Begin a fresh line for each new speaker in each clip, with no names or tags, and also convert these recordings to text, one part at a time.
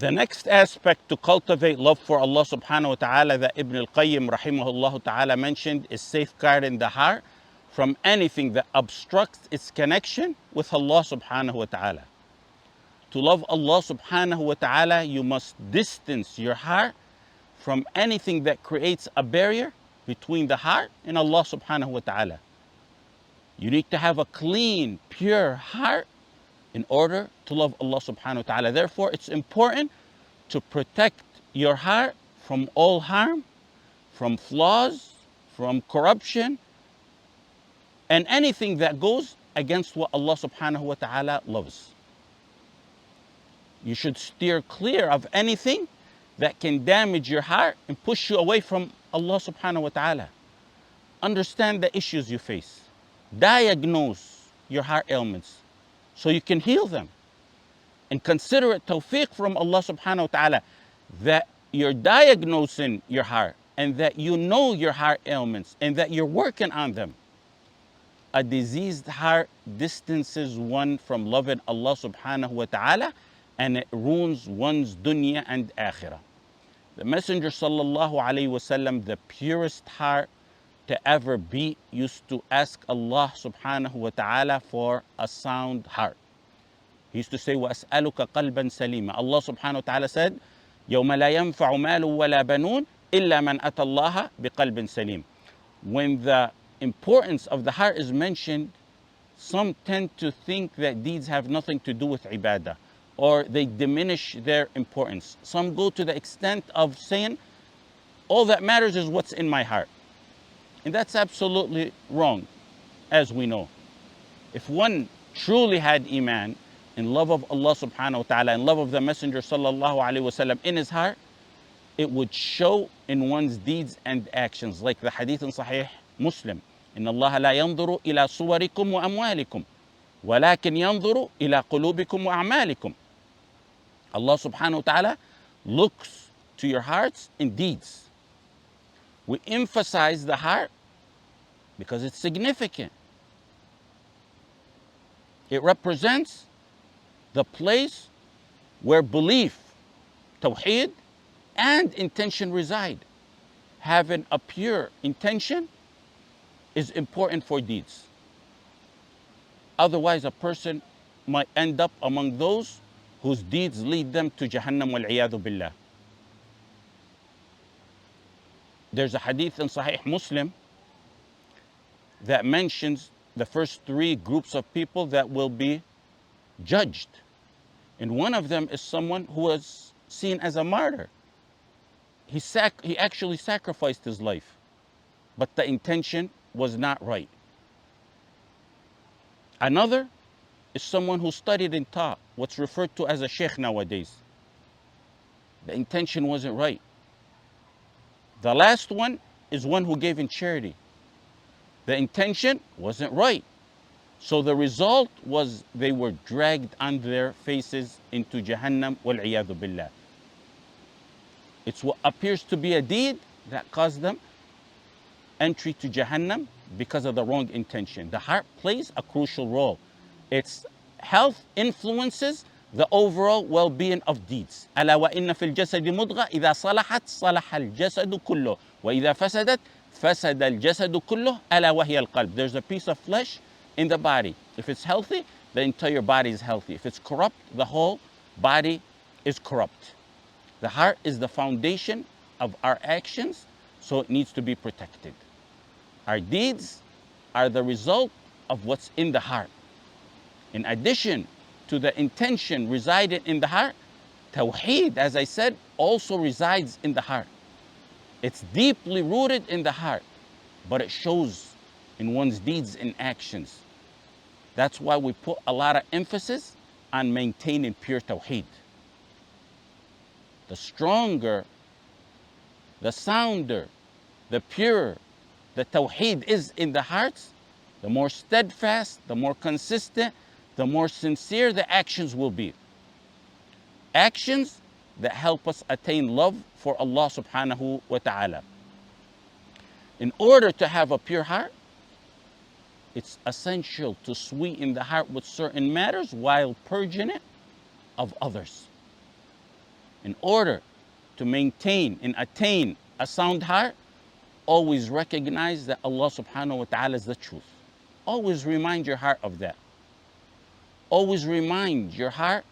The next aspect to cultivate love for Allah subhanahu wa ta'ala that Ibn al-Qayyim rahimahullah ta'ala mentioned is safeguarding the heart from anything that obstructs its connection with Allah subhanahu wa ta'ala. To love Allah subhanahu wa ta'ala, you must distance your heart from anything that creates a barrier between the heart and Allah subhanahu wa ta'ala. You need to have a clean, pure heart in order to love Allah subhanahu wa ta'ala. Therefore, it's important to protect your heart from all harm, from flaws, from corruption, and anything that goes against what Allah subhanahu wa ta'ala loves. You should steer clear of anything that can damage your heart and push you away from Allah subhanahu wa ta'ala. Understand the issues you face. Diagnose your heart ailments so you can heal them. And consider it tawfiq from Allah subhanahu wa ta'ala that you're diagnosing your heart and that you know your heart ailments and that you're working on them. A diseased heart distances one from loving Allah subhanahu wa ta'ala, and it ruins one's dunya and akhirah. The Messenger sallallahu alayhi wasallam, the purest heart to ever beat, used to ask Allah subhanahu wa ta'ala for a sound heart. He used to say, وَأَسْأَلُكَ قَلْبًا سَلِيمًا. Allah subhanahu wa ta'ala said, يَوْمَ لَا يَنْفَعُ مَالٌ وَلَا بَنُونَ إِلَّا مَنْ أَتَى اللَّهَ بِقَلْبٍ سَلِيمٍ. When the importance of the heart is mentioned, some tend to think that deeds have nothing to do with ibadah, or they diminish their importance. Some go to the extent of saying, all that matters is what's in my heart. And that's absolutely wrong, as we know. If one truly had iman, in love of Allah subhanahu wa ta'ala, in love of the Messenger sallallahu alayhi wa sallam in his heart, it would show in one's deeds and actions. Like the hadith in Sahih Muslim, إِنَّ اللَّهَ لَا يَنْظُرُ إِلَى صُوَرِكُمْ وَأَمْوَالِكُمْ وَلَكِنْ يَنْظُرُ إِلَى قُلُوبِكُمْ وَأَعْمَالِكُمْ. Allah subhanahu wa ta'ala looks to your hearts and deeds. We emphasize the heart because it's significant. It represents the place where belief, tawheed, and intention reside. Having a pure intention is important for deeds. Otherwise, a person might end up among those whose deeds lead them to Jahannam wal-'iyadhu billah. There's a hadith in Sahih Muslim that mentions the first three groups of people that will be judged. And one of them is someone who was seen as a martyr. He actually sacrificed his life, but the intention was not right. Another is someone who studied and taught, what's referred to as a sheikh nowadays. The intention wasn't right. The last one is one who gave in charity. The intention wasn't right. So the result was they were dragged on their faces into Jahannam wal-'iyadhu billah. It's what appears to be a deed that caused them entry to Jahannam because of the wrong intention. The heart plays a crucial role. Its health influences the overall well-being of deeds. ألا وإن في الجسد مضغة إذا صلحت صلح الجسد كله وإذا فسدت فسد الجسد كله ألا وهي القلب. There's a piece of flesh in the body. If it's healthy, the entire body is healthy. If it's corrupt, the whole body is corrupt. The heart is the foundation of our actions, so it needs to be protected. Our deeds are the result of what's in the heart. In addition to the intention residing in the heart, Tawheed, as I said, also resides in the heart. It's deeply rooted in the heart, but it shows in one's deeds and actions. That's why we put a lot of emphasis on maintaining pure Tawheed. The stronger, the sounder, the purer the Tawheed is in the hearts, the more steadfast, the more consistent, the more sincere the actions will be. Actions that help us attain love for Allah subhanahu wa ta'ala. In order to have a pure heart, it's essential to sweeten the heart with certain matters while purging it of others. In order to maintain and attain a sound heart, always recognize that Allah subhanahu wa ta'ala is the truth. Always remind your heart of that. Always remind your heart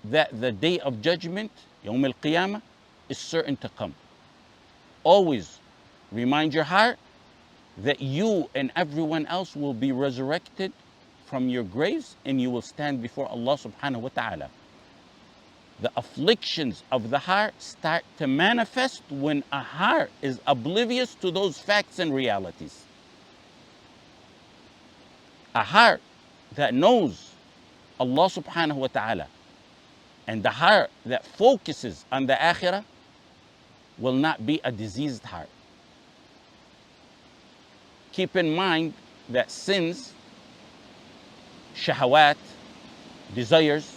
that the day of judgment, Yawm al-Qiyamah, is certain to come. Always remind your heart that you and everyone else will be resurrected from your graves and you will stand before Allah subhanahu wa ta'ala. The afflictions of the heart start to manifest when a heart is oblivious to those facts and realities. A heart that knows Allah subhanahu wa ta'ala and the heart that focuses on the akhirah will not be a diseased heart. Keep in mind that sins, shahawat, desires,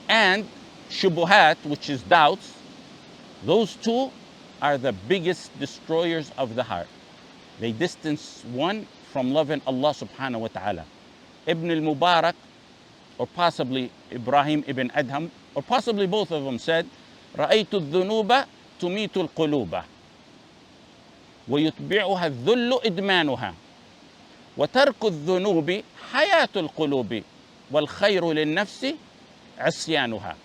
and shubuhat, which is doubts, those two are the biggest destroyers of the heart. They distance one from loving Allah subhanahu wa ta'ala. Ibn al-Mubarak, or possibly Ibrahim ibn Adham, or possibly both of them said, رَأَيْتُ الذُّنُوبَ تُمِيتُ الْقُلُوبَ وَيُتْبِعُهَا الذُّلُّ إِدْمَانُهَا وَتَرْكُ الذُّنُوبِ حَيَاةُ الْقُلُوبِ وَالْخَيْرُ لِلنَّفْسِ عِصْيَانُهَا.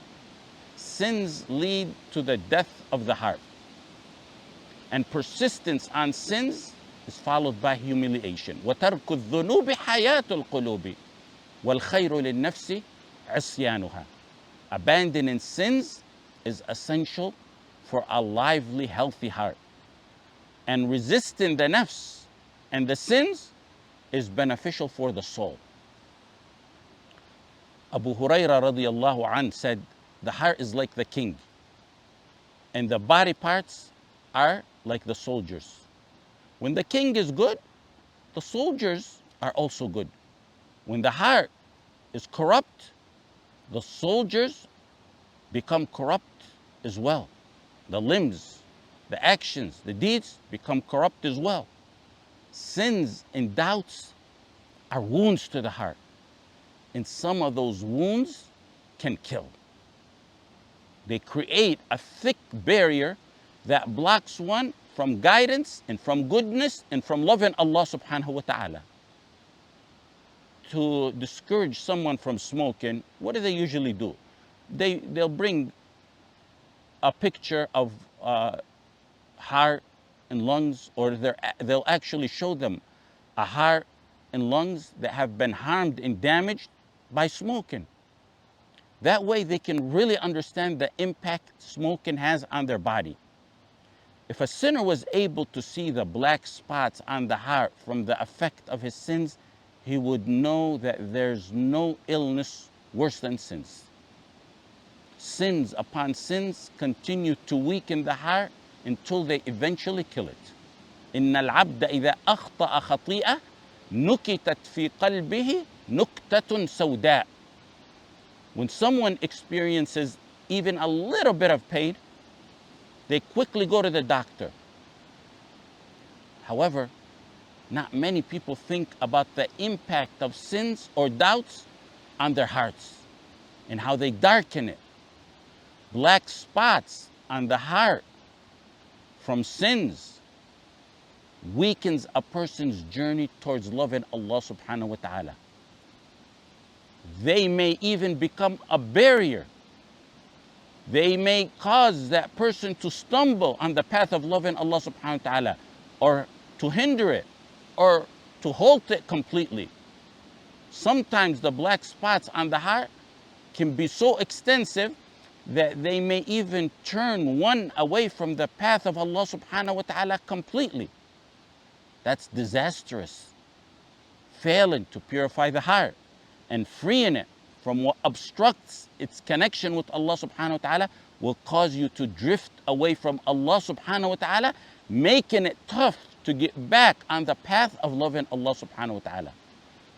Sins lead to the death of the heart. And persistence on sins is followed by humiliation. وَتَرْكُ الذُّنُوبِ حَيَاةُ الْقُلُوبِ وَالْخَيْرُ لِلنَّفْسِ عِصْيَانُهَا. Abandoning sins is essential for a lively, healthy heart. And resisting the nafs and the sins is beneficial for the soul. Abu Hurairah radiallahu anh said, the heart is like the king, and the body parts are like the soldiers. When the king is good, the soldiers are also good. When the heart is corrupt, the soldiers become corrupt as well. The limbs, the actions, the deeds become corrupt as well. Sins and doubts are wounds to the heart, and some of those wounds can kill. They create a thick barrier that blocks one from guidance and from goodness and from loving Allah subhanahu wa ta'ala. To discourage someone from smoking, what do they usually do? They'll bring a picture of heart and lungs, or they'll actually show them a heart and lungs that have been harmed and damaged by smoking. That way they can really understand the impact smoking has on their body. If a sinner was able to see the black spots on the heart from the effect of his sins, he would know that there's no illness worse than sins. Sins upon sins continue to weaken the heart until they eventually kill it. إن العبد إذا أخطأ خطيئة نكتت في قلبه نكتة سوداء. When someone experiences even a little bit of pain, they quickly go to the doctor. However, not many people think about the impact of sins or doubts on their hearts and how they darken it. Black spots on the heart from sins weakens a person's journey towards loving Allah subhanahu wa ta'ala. They may even become a barrier. They may cause that person to stumble on the path of loving Allah subhanahu wa ta'ala, or to hinder it, or to halt it completely. Sometimes the black spots on the heart can be so extensive that they may even turn one away from the path of Allah subhanahu wa ta'ala completely. That's disastrous. Failing to purify the heart and freeing it from what obstructs its connection with Allah subhanahu wa ta'ala will cause you to drift away from Allah subhanahu wa ta'ala, making it tough to get back on the path of loving Allah subhanahu wa ta'ala.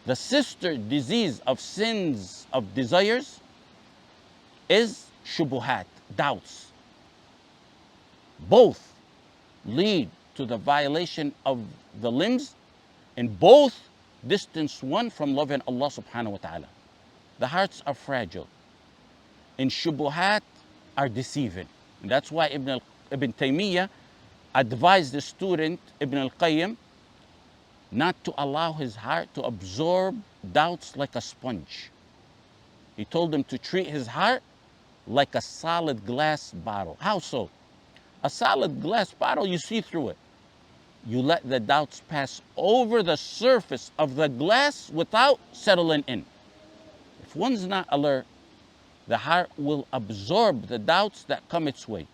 The sister disease of sins of desires is shubuhat, doubts. Both lead to the violation of the limbs, and both distance one from loving Allah subhanahu wa ta'ala. The hearts are fragile, in shubuhat are deceiving. And that's why Ibn Taymiyyah advised the student, Ibn al-Qayyim, not to allow his heart to absorb doubts like a sponge. He told him to treat his heart like a solid glass bottle. How so? A solid glass bottle, you see through it. You let the doubts pass over the surface of the glass without settling in. If one's not alert, the heart will absorb the doubts that come its way.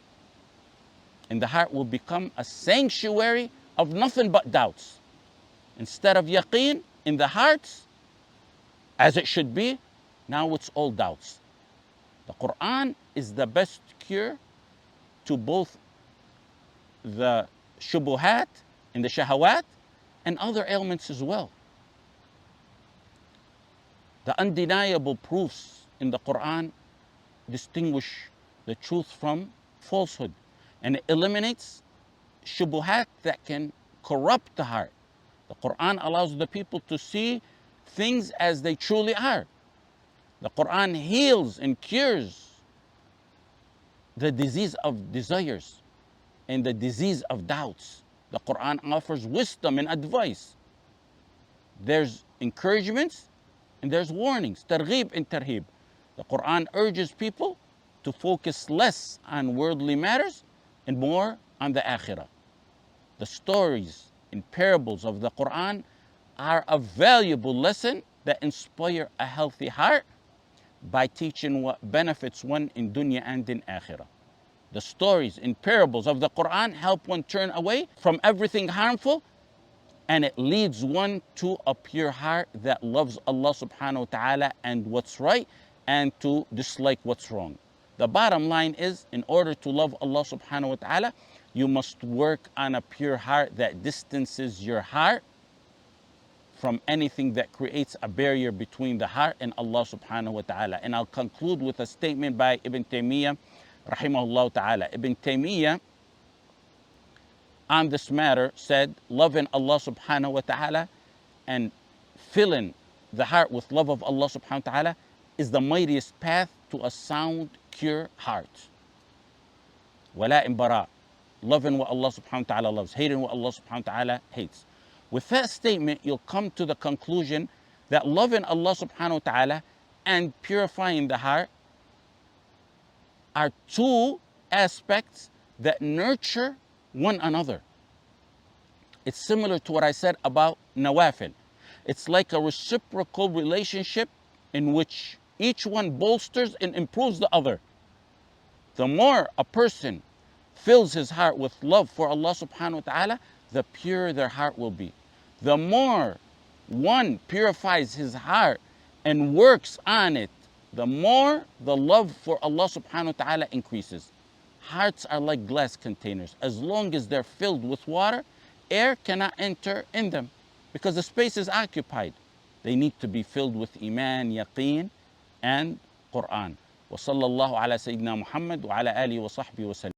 And the heart will become a sanctuary of nothing but doubts. Instead of yaqeen in the hearts, as it should be, now it's all doubts. The Quran is the best cure to both the shubuhat and the shahawat and other ailments as well. The undeniable proofs in the Quran distinguish the truth from falsehood, and it eliminates shubuhat that can corrupt the heart. The Quran allows the people to see things as they truly are. The Quran heals and cures the disease of desires and the disease of doubts. The Quran offers wisdom and advice. There's encouragements and there's warnings, targhib and tarhib. The Quran urges people to focus less on worldly matters and more on the akhirah. The stories and parables of the Quran are a valuable lesson that inspire a healthy heart by teaching what benefits one in dunya and in akhirah. The stories and parables of the Quran help one turn away from everything harmful, and it leads one to a pure heart that loves Allah subhanahu wa ta'ala and what's right, and to dislike what's wrong. The bottom line is, in order to love Allah subhanahu wa ta'ala, you must work on a pure heart that distances your heart from anything that creates a barrier between the heart and Allah subhanahu wa ta'ala. And I'll conclude with a statement by Ibn Taymiyyah, rahimahullah ta'ala. Ibn Taymiyyah on this matter said, loving Allah subhanahu wa ta'ala and filling the heart with love of Allah subhanahu wa ta'ala is the mightiest path to a sound, pure heart. Wala in bara, loving what Allah subhanahu wa ta'ala loves, hating what Allah subhanahu wa ta'ala hates. With that statement, you'll come to the conclusion that loving Allah subhanahu wa ta'ala and purifying the heart are two aspects that nurture one another. It's similar to what I said about nawafil. It's like a reciprocal relationship in which each one bolsters and improves the other. The more a person fills his heart with love for Allah subhanahu wa ta'ala, the purer their heart will be. The more one purifies his heart and works on it, the more the love for Allah subhanahu wa ta'ala increases. Hearts are like glass containers. As long as they're filled with water, air cannot enter in them because the space is occupied. They need to be filled with iman, yaqeen, and Quran. Wa sallallahu ala Sayyidina Muhammad wa ala alihi wa sahbihi wa sallam.